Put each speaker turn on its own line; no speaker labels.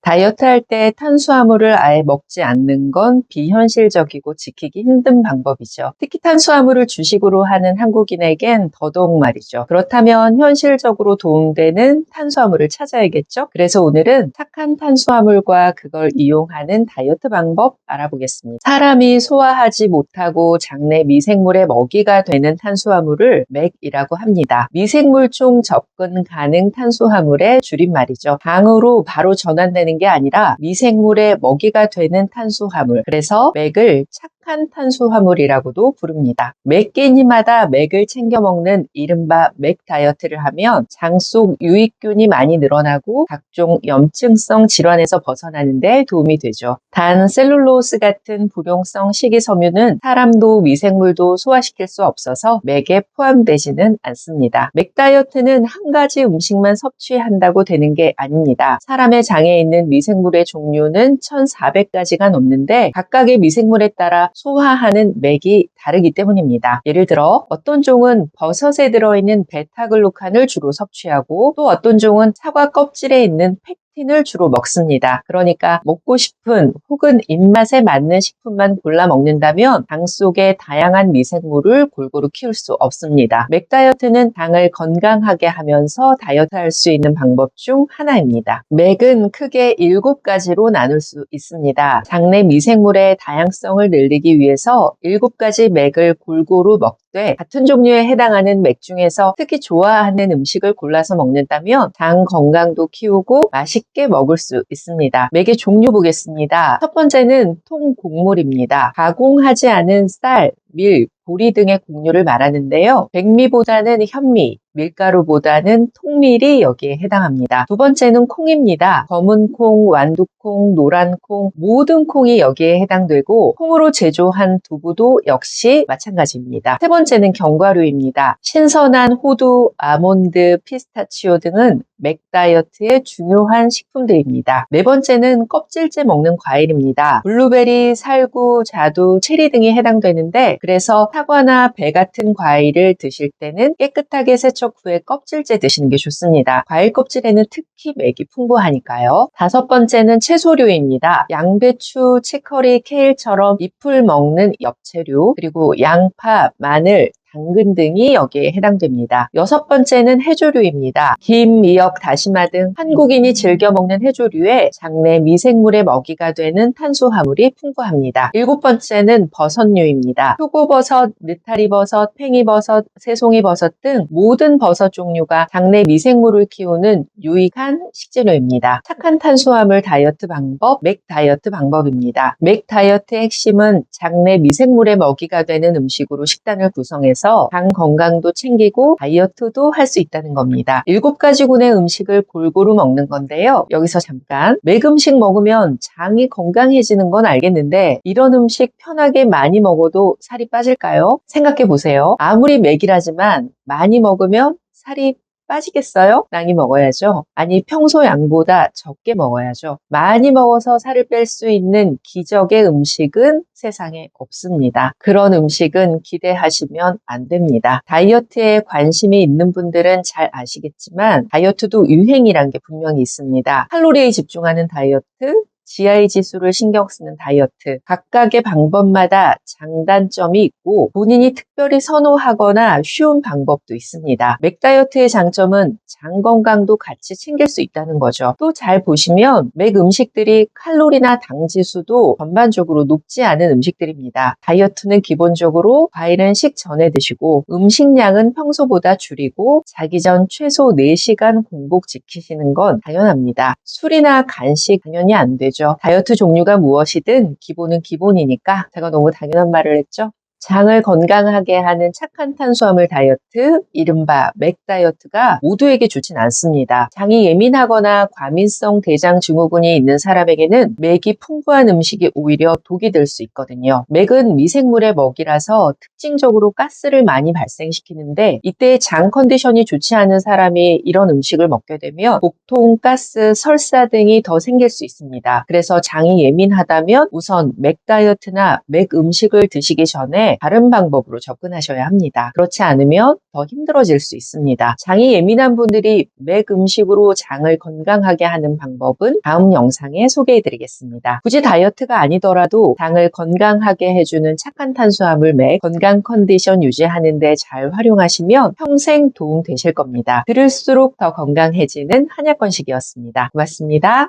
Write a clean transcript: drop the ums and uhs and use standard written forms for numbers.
다이어트 할 때 탄수화물을 아예 먹지 않는 건 비현실적이고 지키기 힘든 방법이죠. 특히 탄수화물을 주식으로 하는 한국인에겐 더더욱 말이죠. 그렇다면 현실적으로 도움되는 탄수화물을 찾아야겠죠? 그래서 오늘은 착한 탄수화물과 그걸 이용하는 다이어트 방법 알아보겠습니다. 사람이 소화하지 못하고 장내 미생물의 먹이가 되는 탄수화물을 맥이라고 합니다. 미생물총 접근 가능 탄수화물의 줄임말이죠. 당으로 바로 전환되는 게 아니라 미생물의 먹이가 되는 탄수화물, 그래서 맥을 착한 탄수화물이라고도 부릅니다. 매 끼니마다 맥을 챙겨 먹는 이른바 맥 다이어트를 하면 장 속 유익균이 많이 늘어나고 각종 염증성 질환에서 벗어나는 데 도움이 되죠. 단 셀룰로스 같은 불용성 식이섬유는 사람도 미생물도 소화시킬 수 없어서 맥에 포함되지는 않습니다. 맥 다이어트는 한 가지 음식만 섭취한다고 되는 게 아닙니다. 사람의 장에 있는 미생물의 종류는 1,400가지가 넘는데 각각의 미생물에 따라 소화하는 맥이 다르기 때문입니다. 예를 들어 어떤 종은 버섯에 들어있는 베타글루칸을 주로 섭취하고 또 어떤 종은 사과 껍질에 있는 팩틴을 주로 먹습니다. 그러니까 먹고 싶은 혹은 입맛에 맞는 식품만 골라 먹는다면 장 속의 다양한 미생물을 골고루 키울 수 없습니다. 맥 다이어트는 당을 건강하게 하면서 다이어트할 수 있는 방법 중 하나입니다. 맥은 크게 7가지로 나눌 수 있습니다. 장내 미생물의 다양성을 늘리기 위해서 7가지 맥을 골고루 먹되 같은 종류에 해당하는 맥 중에서 특히 좋아하는 음식을 골라서 먹는다면 장 건강도 키우고 맛있게 먹을 수 있습니다. 맥의 종류 보겠습니다. 첫 번째는 통곡물입니다. 가공하지 않은 쌀, 밀, 보리 등의 곡류를 말하는데요. 백미보다는 현미, 밀가루보다는 통밀이 여기에 해당합니다. 두 번째는 콩입니다. 검은 콩, 완두콩, 노란 콩, 모든 콩이 여기에 해당되고 콩으로 제조한 두부도 역시 마찬가지입니다. 세 번째는 견과류입니다. 신선한 호두, 아몬드, 피스타치오 등은 맥 다이어트의 중요한 식품들입니다. 네 번째는 껍질째 먹는 과일입니다. 블루베리, 살구, 자두, 체리 등이 해당되는데 그래서 사과나 배 같은 과일을 드실 때는 깨끗하게 세척 후에 껍질째 드시는 게 좋습니다. 과일 껍질에는 특히 맥이 풍부하니까요. 다섯 번째는 채소류입니다. 양배추, 치커리, 케일처럼 잎을 먹는 엽채류, 그리고 양파, 마늘, 당근 등이 여기에 해당됩니다. 여섯 번째는 해조류입니다. 김, 미역, 다시마 등 한국인이 즐겨 먹는 해조류에 장내 미생물의 먹이가 되는 탄수화물이 풍부합니다. 일곱 번째는 버섯류입니다. 표고버섯, 느타리버섯, 팽이버섯, 새송이버섯 등 모든 버섯 종류가 장내 미생물을 키우는 유익한 식재료입니다. 착한 탄수화물 다이어트 방법, 맥 다이어트 방법입니다. 맥 다이어트의 핵심은 장내 미생물의 먹이가 되는 음식으로 식단을 구성해서 장 건강도 챙기고 다이어트도 할 수 있다는 겁니다. 7가지군의 음식을 골고루 먹는 건데요. 여기서 잠깐, 맥 음식 먹으면 장이 건강해지는 건 알겠는데 이런 음식 편하게 많이 먹어도 살이 빠질까요? 생각해 보세요. 아무리 맥이라지만 많이 먹으면 살이 빠지겠어요? 많이 먹어야죠. 아니, 평소 양보다 적게 먹어야죠. 많이 먹어서 살을 뺄 수 있는 기적의 음식은 세상에 없습니다. 그런 음식은 기대하시면 안 됩니다. 다이어트에 관심이 있는 분들은 잘 아시겠지만 다이어트도 유행이란 게 분명히 있습니다. 칼로리에 집중하는 다이어트, GI 지수를 신경 쓰는 다이어트, 각각의 방법마다 장단점이 있고 본인이 특별히 선호하거나 쉬운 방법도 있습니다. 맥 다이어트의 장점은 장 건강도 같이 챙길 수 있다는 거죠. 또 잘 보시면 맥 음식들이 칼로리나 당 지수도 전반적으로 높지 않은 음식들입니다. 다이어트는 기본적으로 과일은 식전에 드시고 음식량은 평소보다 줄이고 자기 전 최소 4시간 공복 지키시는 건 당연합니다. 술이나 간식 당연히 안 되죠. 다이어트 종류가 무엇이든 기본은 기본이니까 제가 너무 당연한 말을 했죠. 장을 건강하게 하는 착한 탄수화물 다이어트, 이른바 맥 다이어트가 모두에게 좋진 않습니다. 장이 예민하거나 과민성 대장 증후군이 있는 사람에게는 맥이 풍부한 음식이 오히려 독이 될 수 있거든요. 맥은 미생물의 먹이라서 특징적으로 가스를 많이 발생시키는데 이때 장 컨디션이 좋지 않은 사람이 이런 음식을 먹게 되면 복통, 가스, 설사 등이 더 생길 수 있습니다. 그래서 장이 예민하다면 우선 맥 다이어트나 맥 음식을 드시기 전에 때문에 다른 방법으로 접근하셔야 합니다. 그렇지 않으면 더 힘들어질 수 있습니다. 장이 예민한 분들이 맥 음식으로 장을 건강하게 하는 방법은 다음 영상에 소개해드리겠습니다. 굳이 다이어트가 아니더라도 장을 건강하게 해주는 착한 탄수화물 맥 건강 컨디션 유지하는 데 잘 활용하시면 평생 도움 되실 겁니다. 들을수록 더 건강해지는 한약건식이었습니다. 고맙습니다.